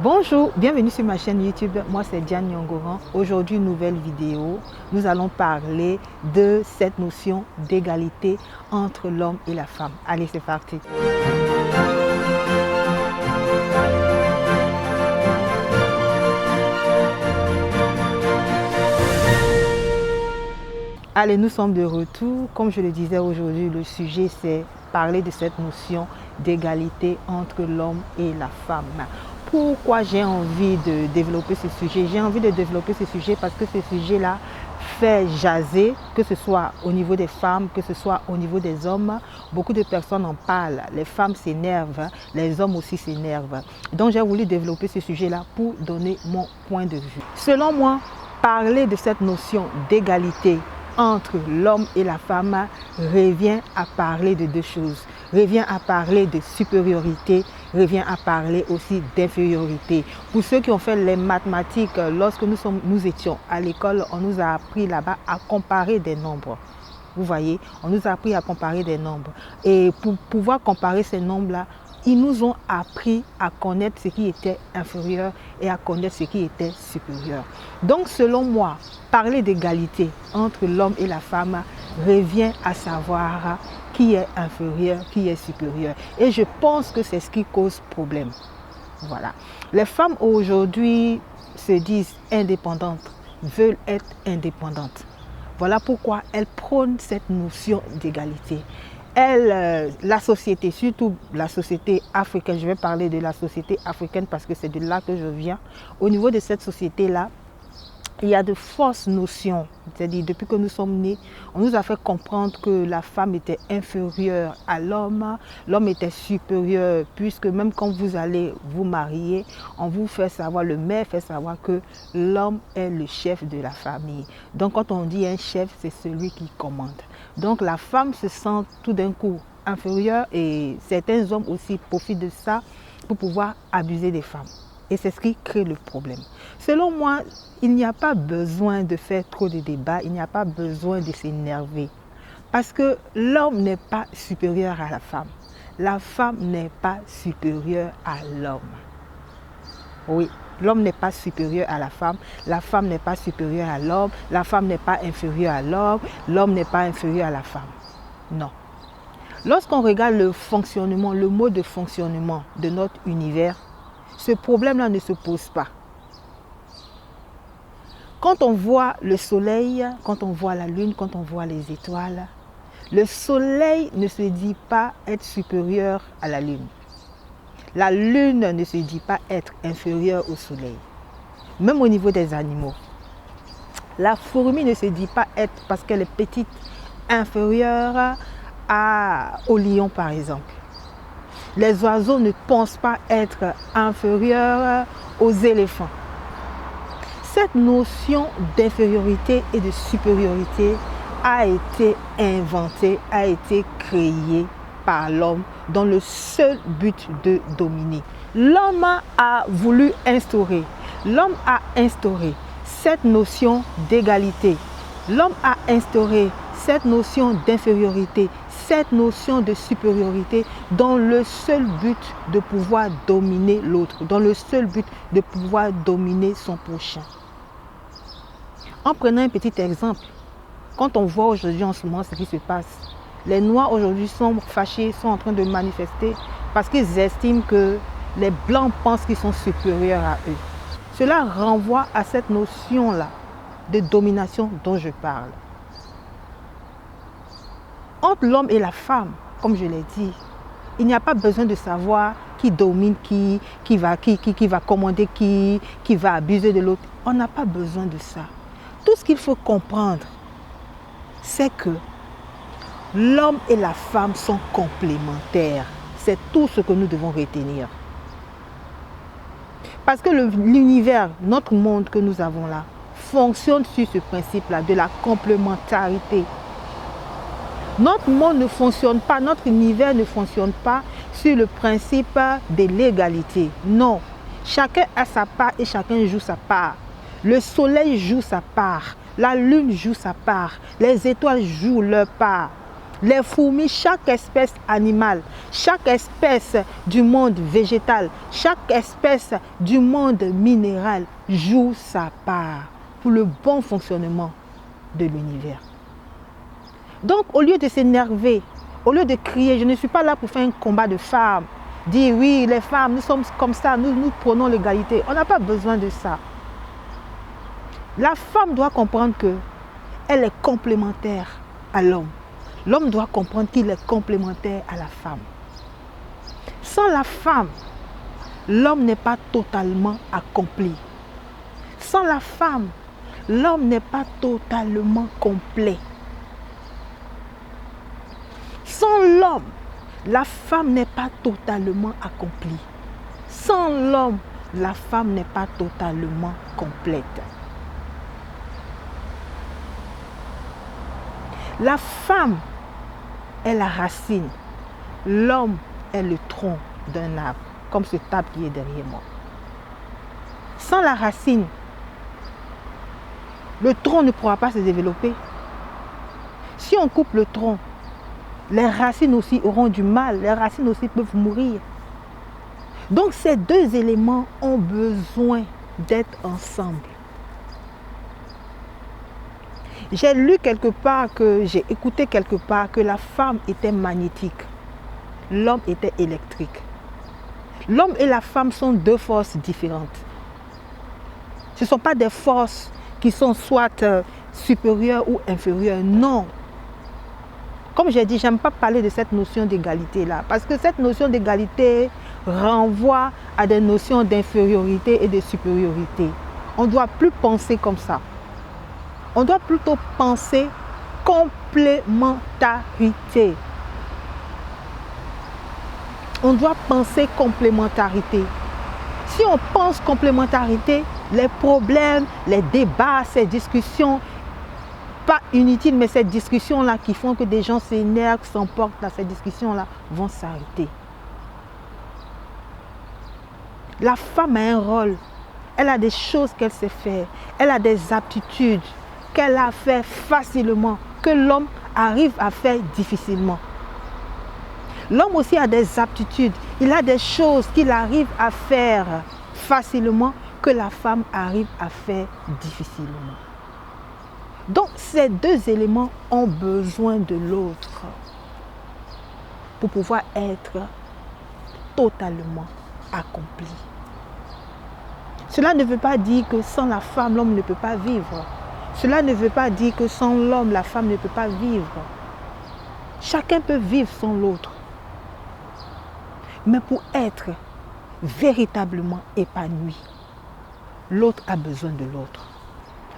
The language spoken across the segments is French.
Bonjour, bienvenue sur ma chaîne YouTube. Moi c'est Diane Nyongoran. Aujourd'hui, nouvelle vidéo. Nous allons parler de cette notion d'égalité entre l'homme et la femme. Allez, c'est parti. Allez, nous sommes de retour. Comme je le disais aujourd'hui, le sujet c'est parler de cette notion d'égalité entre l'homme et la femme. Pourquoi j'ai envie de développer ce sujet? J'ai envie de développer ce sujet parce que ce sujet-là fait jaser, que ce soit au niveau des femmes, que ce soit au niveau des hommes. Beaucoup de personnes en parlent. Les femmes s'énervent, les hommes aussi s'énervent. Donc j'ai voulu développer ce sujet-là pour donner mon point de vue. Selon moi, parler de cette notion d'égalité entre l'homme et la femme revient à parler de deux choses. Revient à parler de supériorité, revient à parler aussi d'infériorité. Pour ceux qui ont fait les mathématiques, lorsque nous étions à l'école, on nous a appris là-bas à comparer des nombres. Vous voyez, on nous a appris à comparer des nombres. Et pour pouvoir comparer ces nombres-là, ils nous ont appris à connaître ce qui était inférieur et à connaître ce qui était supérieur. Donc, selon moi, parler d'égalité entre l'homme et la femme revient à savoir qui est inférieur, qui est supérieur. Et je pense que c'est ce qui cause problème. Voilà. Les femmes aujourd'hui se disent indépendantes, veulent être indépendantes. Voilà pourquoi elles prônent cette notion d'égalité. La société, surtout la société africaine, je vais parler de la société africaine parce que c'est de là que je viens. Au niveau de cette société-là, il y a de fausses notions. C'est-à-dire, depuis que nous sommes nés, on nous a fait comprendre que la femme était inférieure à l'homme, l'homme était supérieur, puisque même quand vous allez vous marier, on vous fait savoir, le maire fait savoir que l'homme est le chef de la famille. Donc quand on dit un chef, c'est celui qui commande. Donc la femme se sent tout d'un coup inférieure et certains hommes aussi profitent de ça pour pouvoir abuser des femmes. Et c'est ce qui crée le problème. Selon moi, il n'y a pas besoin de faire trop de débats, il n'y a pas besoin de s'énerver. Parce que l'homme n'est pas supérieur à la femme. La femme n'est pas supérieure à l'homme. Oui, l'homme n'est pas supérieur à la femme n'est pas supérieure à l'homme, la femme n'est pas inférieure à l'homme n'est pas inférieur à la femme. Non. Lorsqu'on regarde le fonctionnement, le mode de fonctionnement de notre univers, ce problème-là ne se pose pas. Quand on voit le soleil, quand on voit la lune, quand on voit les étoiles, le soleil ne se dit pas être supérieur à la lune. La lune ne se dit pas être inférieure au soleil. Même au niveau des animaux. La fourmi ne se dit pas être, parce qu'elle est petite, inférieure au lion par exemple. Les oiseaux ne pensent pas être inférieurs aux éléphants. Cette notion d'infériorité et de supériorité a été inventée, a été créée par l'homme dans le seul but de dominer. L'homme a voulu instaurer, l'homme a instauré cette notion d'égalité. L'homme a instauré cette notion d'infériorité, cette notion de supériorité dans le seul but de pouvoir dominer l'autre, dans le seul but de pouvoir dominer son prochain. En prenant un petit exemple, quand on voit aujourd'hui en ce moment ce qui se passe, les Noirs aujourd'hui sont fâchés, sont en train de manifester parce qu'ils estiment que les Blancs pensent qu'ils sont supérieurs à eux. Cela renvoie à cette notion-là de domination dont je parle. Entre l'homme et la femme, comme je l'ai dit, il n'y a pas besoin de savoir qui domine qui va commander qui va abuser de l'autre. On n'a pas besoin de ça. Tout ce qu'il faut comprendre, c'est que l'homme et la femme sont complémentaires. C'est tout ce que nous devons retenir. Parce que l'univers, notre monde que nous avons là, fonctionne sur ce principe-là de la complémentarité. Notre monde ne fonctionne pas, notre univers ne fonctionne pas sur le principe de l'égalité. Non, chacun a sa part et chacun joue sa part. Le soleil joue sa part, la lune joue sa part, les étoiles jouent leur part. Les fourmis, chaque espèce animale, chaque espèce du monde végétal, chaque espèce du monde minéral joue sa part pour le bon fonctionnement de l'univers. Donc, au lieu de s'énerver, au lieu de crier, je ne suis pas là pour faire un combat de femmes, dire oui, les femmes, nous sommes comme ça, nous prenons l'égalité. On n'a pas besoin de ça. La femme doit comprendre qu'elle est complémentaire à l'homme. L'homme doit comprendre qu'il est complémentaire à la femme. Sans la femme, l'homme n'est pas totalement accompli. Sans la femme, l'homme n'est pas totalement complet. Sans l'homme, la femme n'est pas totalement accomplie. Sans l'homme, la femme n'est pas totalement complète. La femme est la racine. L'homme est le tronc d'un arbre, comme ce arbre qui est derrière moi. Sans la racine, le tronc ne pourra pas se développer. Si on coupe le tronc, les racines aussi auront du mal, les racines aussi peuvent mourir. Donc ces deux éléments ont besoin d'être ensemble. J'ai lu quelque part, j'ai écouté quelque part que la femme était magnétique, l'homme était électrique. L'homme et la femme sont deux forces différentes. Ce ne sont pas des forces qui sont soit supérieures ou inférieures, non. Comme j'ai dit, je n'aime pas parler de cette notion d'égalité-là, parce que cette notion d'égalité renvoie à des notions d'infériorité et de supériorité. On ne doit plus penser comme ça. On doit plutôt penser complémentarité. On doit penser complémentarité. Si on pense complémentarité, les problèmes, les débats, ces discussions, pas inutiles, mais ces discussions-là qui font que des gens s'énervent, s'emportent dans ces discussions-là, vont s'arrêter. La femme a un rôle. Elle a des choses qu'elle sait faire. Elle a des aptitudes qu'elle a fait facilement, que l'homme arrive à faire difficilement. L'homme aussi a des aptitudes, il a des choses qu'il arrive à faire facilement, que la femme arrive à faire difficilement. Donc ces deux éléments ont besoin de l'autre pour pouvoir être totalement accomplis. Cela ne veut pas dire que sans la femme, l'homme ne peut pas vivre. Cela ne veut pas dire que sans l'homme, la femme ne peut pas vivre. Chacun peut vivre sans l'autre. Mais pour être véritablement épanoui, l'autre a besoin de l'autre.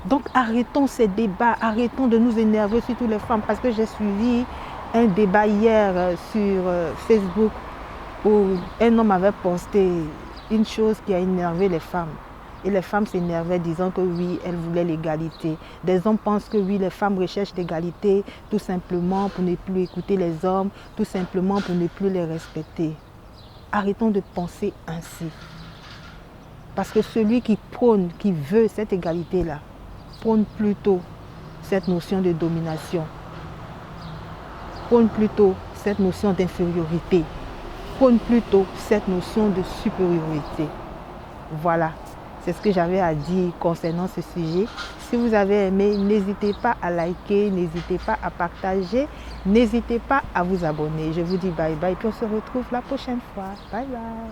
Donc arrêtons ces débats, arrêtons de nous énerver, surtout les femmes, parce que j'ai suivi un débat hier sur Facebook où un homme avait posté une chose qui a énervé les femmes. Et les femmes s'énervaient disant que oui, elles voulaient l'égalité. Des hommes pensent que oui, les femmes recherchent l'égalité tout simplement pour ne plus écouter les hommes, tout simplement pour ne plus les respecter. Arrêtons de penser ainsi. Parce que celui qui prône, qui veut cette égalité-là, prône plutôt cette notion de domination, prône plutôt cette notion d'infériorité, prône plutôt cette notion de supériorité. Voilà. C'est ce que j'avais à dire concernant ce sujet. Si vous avez aimé, n'hésitez pas à liker, n'hésitez pas à partager, n'hésitez pas à vous abonner. Je vous dis bye bye, puis on se retrouve la prochaine fois. Bye bye.